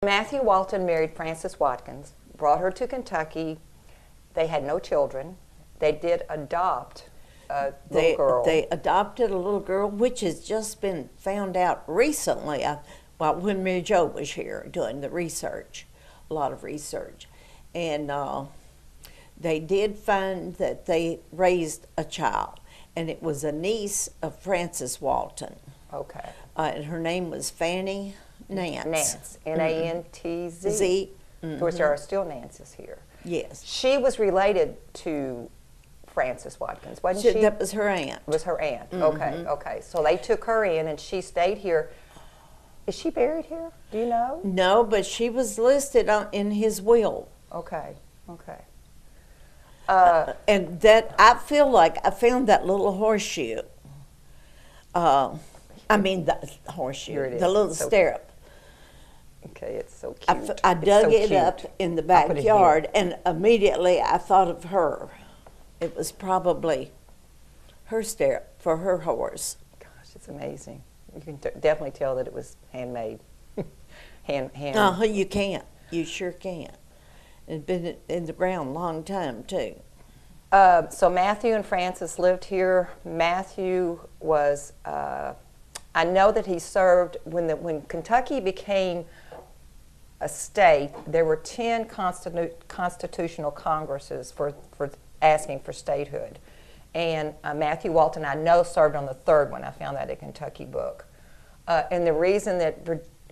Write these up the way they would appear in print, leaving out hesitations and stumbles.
Matthew Walton married Frances Watkins, brought her to Kentucky. They had no children. They did adopt a little girl. They adopted a little girl, which has just been found out recently. When Mary Jo was here doing the research, a lot of research, and they did find that they raised a child, and it was a niece of Frances Walton. Okay. And her name was Fanny Nance. Nance, N-A-N-T-Z. Z. Of course, there are still Nances here. Yes. She was related to Frances Watkins, wasn't she? That was her aunt. Was her aunt. Okay, okay. So they took her in, and she stayed here. Is she buried here? Do you know? No, but she was listed in his will. Okay, okay. And that, I feel like I found that little horseshoe. The horseshoe, Here it is. the little So stirrup. Okay, it's so cute. I dug so it cute. up in the I'll put it here. backyard, and immediately I thought of her. It was probably her stirrup for her horse. Gosh, it's amazing. You can definitely tell that it was handmade. hand. You can't. You sure can't. It's been in the ground a long time, too. So Matthew and Frances lived here. Matthew was, I know that he served, when Kentucky became a state, there were 10 constitutional congresses for asking for statehood. And Matthew Walton, I know, served on the third one. I found that in a Kentucky book. And the reason that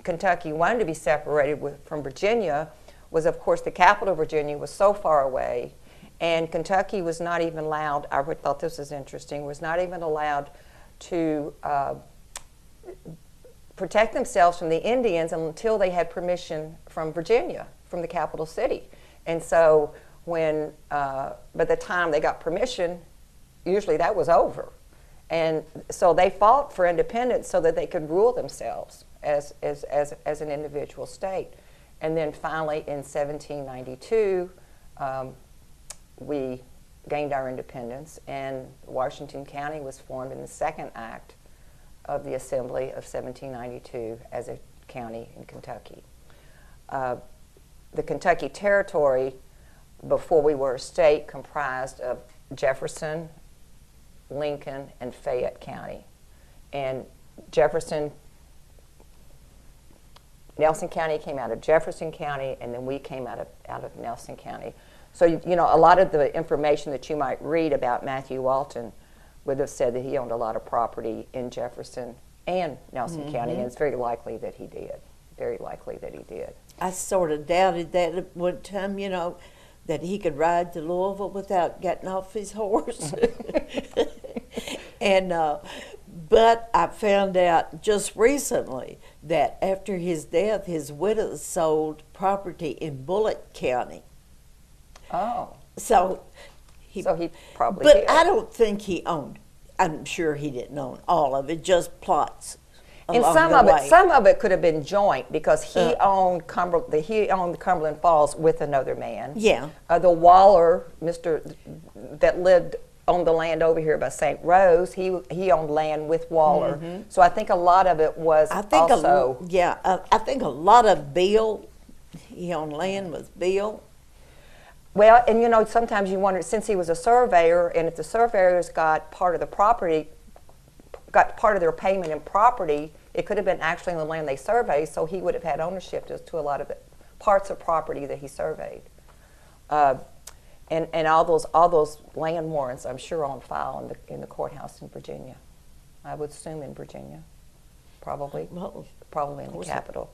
Kentucky wanted to be separated from Virginia was, of course, the capital of Virginia was so far away, and Kentucky was not even allowed, I thought this was interesting, was not even allowed to protect themselves from the Indians until they had permission from Virginia, from the capital city. And so by the time they got permission, usually that was over. And so they fought for independence so that they could rule themselves as an individual state. And then finally in 1792, we gained our independence, and Washington County was formed in the second act of the Assembly of 1792 as a county in Kentucky. The Kentucky Territory, before we were a state, comprised of Jefferson, Lincoln, and Fayette County. And Nelson County came out of Jefferson County, and then we came out of Nelson County. So, you know, a lot of the information that you might read about Matthew Walton would have said that he owned a lot of property in Jefferson and Nelson County, and it's very likely that he did. Very likely that he did. I sort of doubted that at one time, you know, that he could ride to Louisville without getting off his horse. But I found out just recently that after his death, his widow sold property in Bullitt County. Oh. So he probably But did. I don't think he owned, I'm sure he didn't own all of it, just plots. And some of it could have been joint, because he owned the Cumberland Falls with another man. Yeah. The Waller, that owned the land over here by St. Rose, he owned land with Waller. So I think a lot of it was I think a lot of Bill, he owned land with Bill. Well, and you know, sometimes you wonder, since he was a surveyor, and if the surveyors got part of the property, got part of their payment in property, it could have been actually in the land they surveyed, so he would have had ownership to a lot of the parts of property that he surveyed. And all those land warrants, I'm sure, are on file in the courthouse in Virginia. I would assume in Virginia, probably in the capital.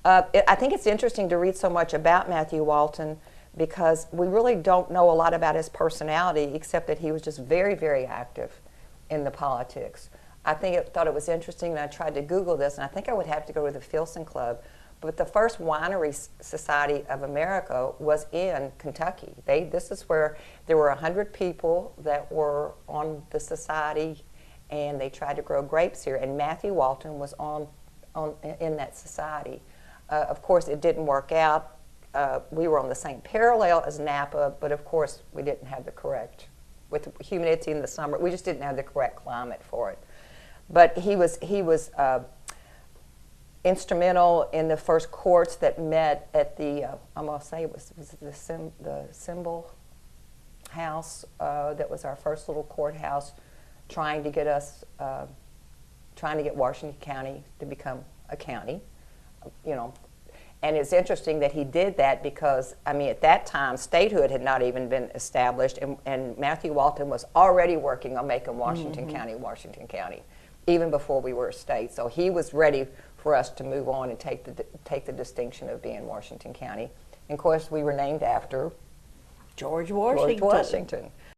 I think it's interesting to read so much about Matthew Walton, because we really don't know a lot about his personality, except that he was just very, very active in the politics. I thought it was interesting, and I tried to Google this, and I think I would have to go to the Filson Club, but the first winery society of America was in Kentucky. This is where there were 100 people that were on the society, and they tried to grow grapes here, and Matthew Walton was in that society. Of course, it didn't work out. We were on the same parallel as Napa, but of course we didn't have the correct, with the humidity in the summer, we just didn't have the correct climate for it. But he was instrumental in the first courts that met at the, I'm going to say it was the Symbol House. That was our first little courthouse, trying to get us, trying to get Washington County to become a county, you know. And it's interesting that he did that because, I mean, at that time, statehood had not even been established, and Matthew Walton was already working on making Washington County, even before we were a state. So he was ready for us to move on and take the distinction of being Washington County. And of course, we were named after George Washington.